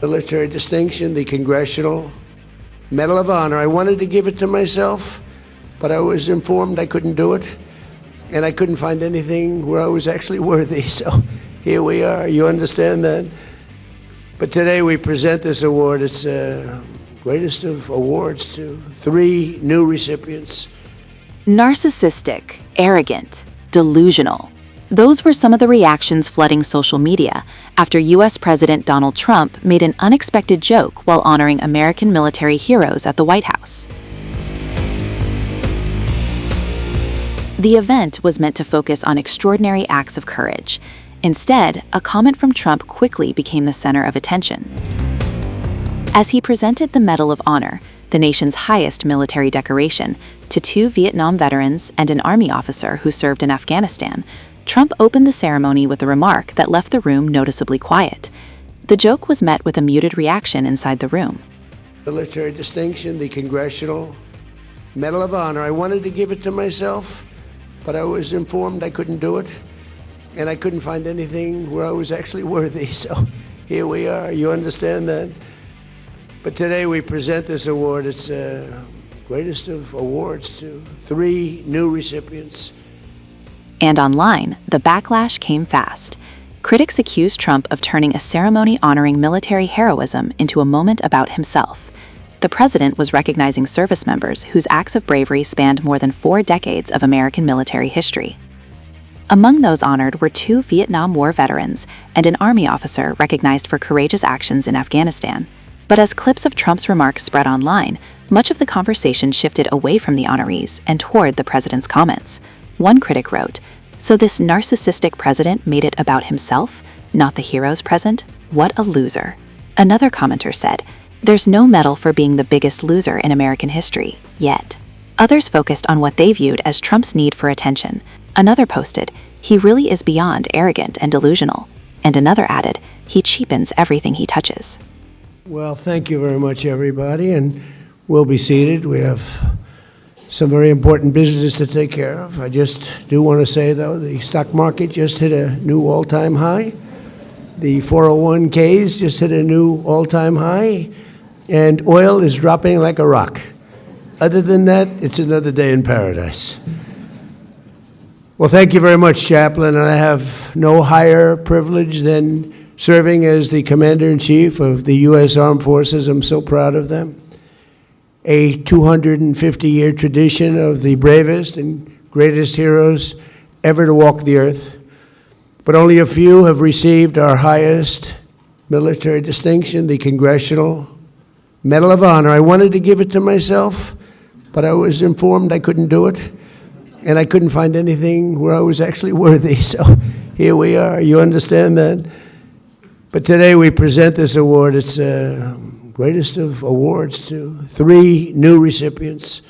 Military distinction, the Congressional Medal of Honor. I wanted to give it to myself, but I was informed I couldn't do it, and I couldn't find anything where I was actually worthy. So here we are. You understand that? But today we present this award. It's the greatest of awards to 3 new recipients. Narcissistic, arrogant, delusional. Those were some of the reactions flooding social media after U.S. President Donald Trump made an unexpected joke while honoring American military heroes at the White House. The event was meant to focus on extraordinary acts of courage. Instead, a comment from Trump quickly became the center of attention. As he presented the Medal of Honor, the nation's highest military decoration, to 2 Vietnam veterans and an Army officer who served in Afghanistan, Trump opened the ceremony with a remark that left the room noticeably quiet. The joke was met with a muted reaction inside the room. Military distinction, the Congressional Medal of Honor. I wanted to give it to myself, but I was informed I couldn't do it, and I couldn't find anything where I was actually worthy. So here we are. You understand that? But today we present this award. It's the greatest of awards to 3 new recipients. And online, the backlash came fast. Critics accused Trump of turning a ceremony honoring military heroism into a moment about himself. The president was recognizing service members whose acts of bravery spanned more than 4 decades of American military history. Among those honored were 2 Vietnam War veterans and an Army officer recognized for courageous actions in Afghanistan. But as clips of Trump's remarks spread online, much of the conversation shifted away from the honorees and toward the president's comments. One critic wrote, "So this narcissistic president made it about himself, not the heroes present? What a loser." Another commenter said, "There's no medal for being the biggest loser in American history, yet." Others focused on what they viewed as Trump's need for attention. Another posted, "He really is beyond arrogant and delusional." And another added, "He cheapens everything he touches." Well, thank you very much, everybody, and we'll be seated. We have some very important business to take care of. I just do want to say, though, the stock market just hit a new all-time high. The 401ks just hit a new all-time high, and oil is dropping like a rock. Other than that, it's another day in paradise. Well, thank you very much, Chaplain, and I have no higher privilege than serving as the Commander-in-Chief of the U.S. Armed Forces. I'm so proud of them. A 250-year tradition of the bravest and greatest heroes ever to walk the earth. But only a few have received our highest military distinction, the Congressional Medal of Honor. I wanted to give it to myself, but I was informed I couldn't do it, and I couldn't find anything where I was actually worthy. So here we are. You understand that? But today we present this award. It's the greatest of awards to 3 new recipients.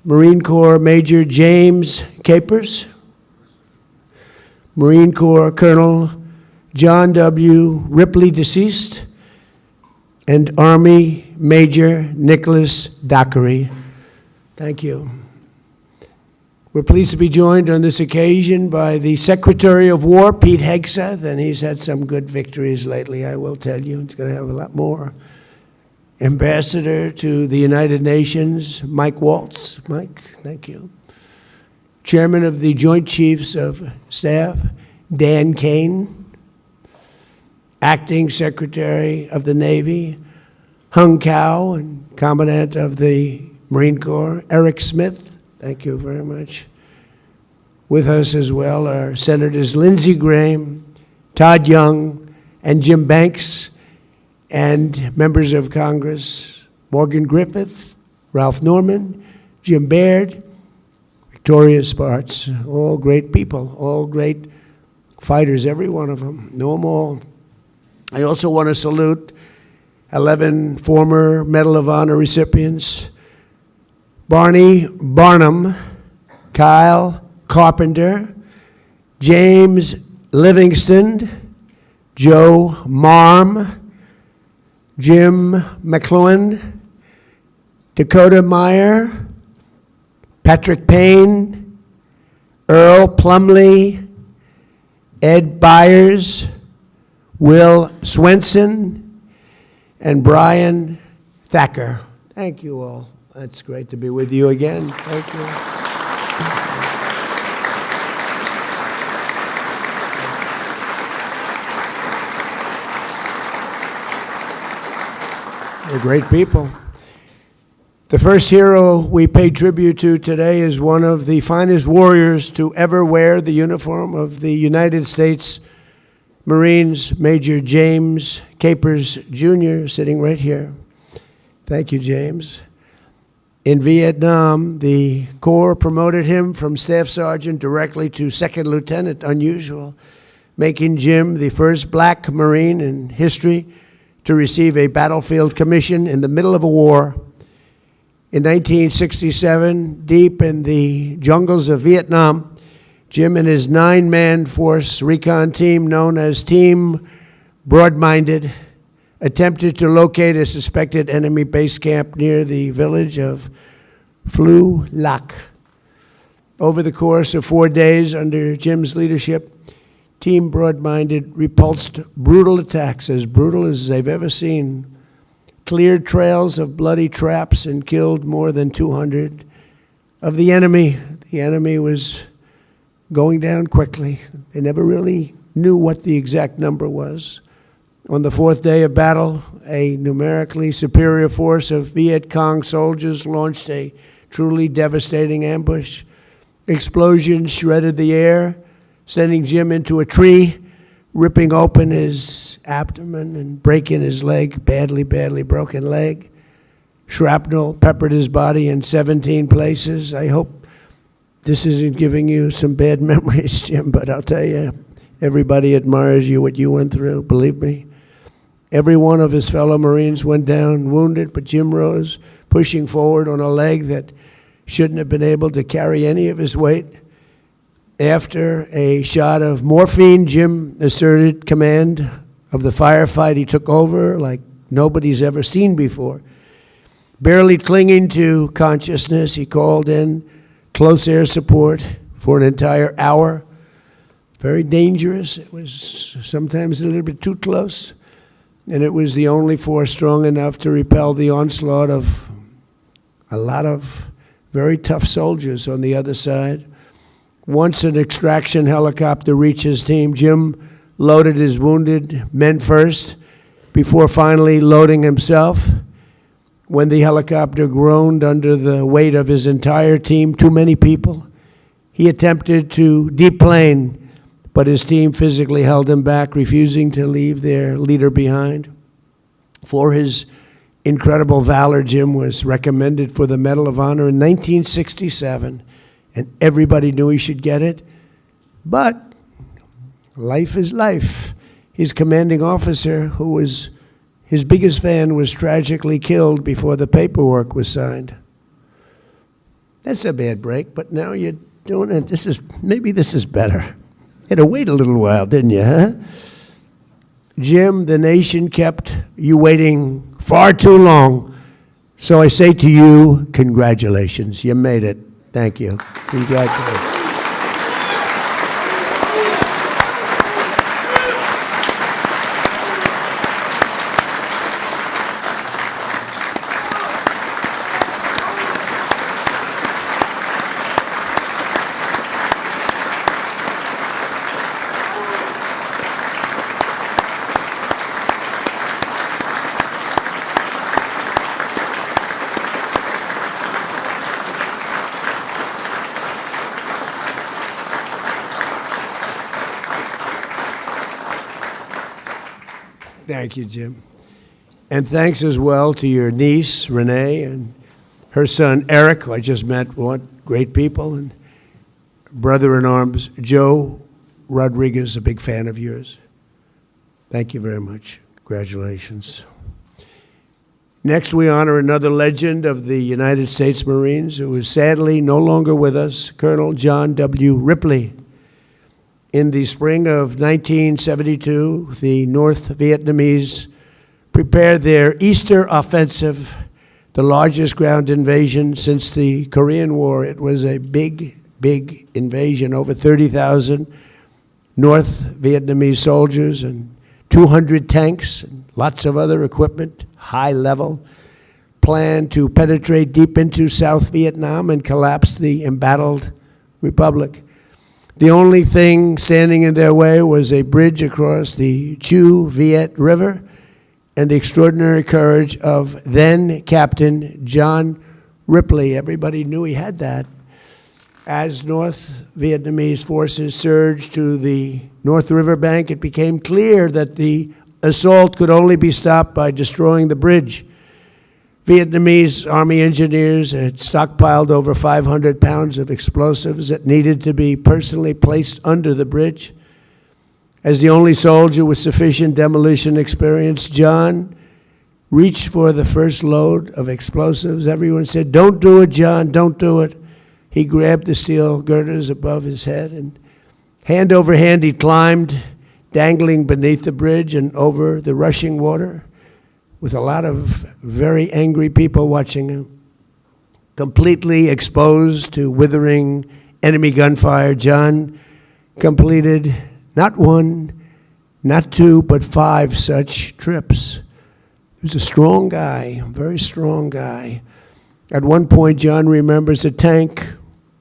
Marine Corps Major James Capers, Marine Corps Colonel John W. Ripley, deceased, and Army Major Nicholas Dockery. Thank you. We're pleased to be joined on this occasion by the Secretary of War, Pete Hegseth, and he's had some good victories lately, I will tell you. He's going to have a lot more. Ambassador to the United Nations, Mike Waltz. Mike, thank you. Chairman of the Joint Chiefs of Staff, Dan Kane. Acting Secretary of the Navy, Hung Cao, and Commandant of the Marine Corps, Eric Smith. Thank you very much. With us as well are Senators Lindsey Graham, Todd Young, and Jim Banks, and members of Congress, Morgan Griffith, Ralph Norman, Jim Baird, Victoria Spartz, all great people, all great fighters, every one of them. Know them all. I also want to salute 11 former Medal of Honor recipients: Barney Barnum, Kyle Carpenter, James Livingston, Joe Marm, Jim McLuhan, Dakota Meyer, Patrick Payne, Earl Plumley, Ed Byers, Will Swenson, and Brian Thacker. Thank you all. It's great to be with you again. Thank you. They're great people. The first hero we pay tribute to today is one of the finest warriors to ever wear the uniform of the United States Marines, Major James Capers, Jr., sitting right here. Thank you, James. In Vietnam, the Corps promoted him from Staff Sergeant directly to Second Lieutenant, unusual, making Jim the first black Marine in history to receive a battlefield commission in the middle of a war. In 1967, deep in the jungles of Vietnam, Jim and his 9-man force recon team, known as Team Broad-Minded, attempted to locate a suspected enemy base camp near the village of Phu Lac. Over the course of 4 days under Jim's leadership, Team Broad-Minded repulsed brutal attacks, as brutal as they've ever seen, cleared trails of bloody traps, and killed more than 200 of the enemy. The enemy was going down quickly. They never really knew what the exact number was. On the 4th day of battle, a numerically superior force of Viet Cong soldiers launched a truly devastating ambush. Explosions shredded the air, sending Jim into a tree, ripping open his abdomen and breaking his leg, badly broken leg. Shrapnel peppered his body in 17 places. I hope this isn't giving you some bad memories, Jim, but I'll tell you, everybody admires you, what you went through, believe me. Every one of his fellow Marines went down wounded, but Jim rose, pushing forward on a leg that shouldn't have been able to carry any of his weight. After a shot of morphine, Jim asserted command of the firefight. He took over like nobody's ever seen before. Barely clinging to consciousness, he called in close air support for an entire hour. Very dangerous. It was sometimes a little bit too close. And it was the only force strong enough to repel the onslaught of a lot of very tough soldiers on the other side. Once an extraction helicopter reached his team, Jim loaded his wounded men first before finally loading himself. When the helicopter groaned under the weight of his entire team, too many people, he attempted to deplane, but his team physically held him back, refusing to leave their leader behind. For his incredible valor, Jim was recommended for the Medal of Honor in 1967. And everybody knew he should get it. But life is life. His commanding officer, who was his biggest fan, was tragically killed before the paperwork was signed. That's a bad break, but now you're doing it. Maybe this is better. You had to wait a little while, didn't you, huh? Jim, the nation kept you waiting far too long. So I say to you, congratulations. You made it. Thank you. Congratulations. Thank you, Jim. And thanks as well to your niece, Renee, and her son, Eric, who I just met. What great people. And brother-in-arms, Joe Rodriguez, a big fan of yours. Thank you very much. Congratulations. Next, we honor another legend of the United States Marines who is sadly no longer with us, Colonel John W. Ripley. In the spring of 1972, the North Vietnamese prepared their Easter offensive, the largest ground invasion since the Korean War. It was a big invasion, over 30,000 North Vietnamese soldiers and 200 tanks and lots of other equipment, high level, planned to penetrate deep into South Vietnam and collapse the embattled republic. The only thing standing in their way was a bridge across the Chu Viet River and the extraordinary courage of then Captain John Ripley. Everybody knew he had that. As North Vietnamese forces surged to the North River bank, it became clear that the assault could only be stopped by destroying the bridge. Vietnamese Army engineers had stockpiled over 500 pounds of explosives that needed to be personally placed under the bridge. As the only soldier with sufficient demolition experience, John reached for the first load of explosives. Everyone said, "Don't do it, John, don't do it." He grabbed the steel girders above his head, and hand over hand he climbed, dangling beneath the bridge and over the rushing water, with a lot of very angry people watching him. Completely exposed to withering enemy gunfire, John completed not one, not two, but 5 such trips. He was a strong guy, a very strong guy. At one point, John remembers a tank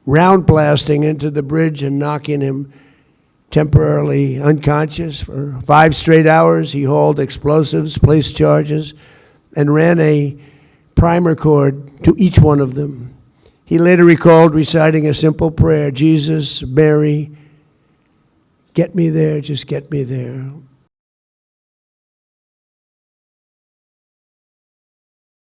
round blasting into the bridge and knocking him temporarily unconscious. For 5 straight hours, he hauled explosives, placed charges, and ran a primer cord to each one of them. He later recalled reciting a simple prayer, "Jesus, Mary, get me there, just get me there."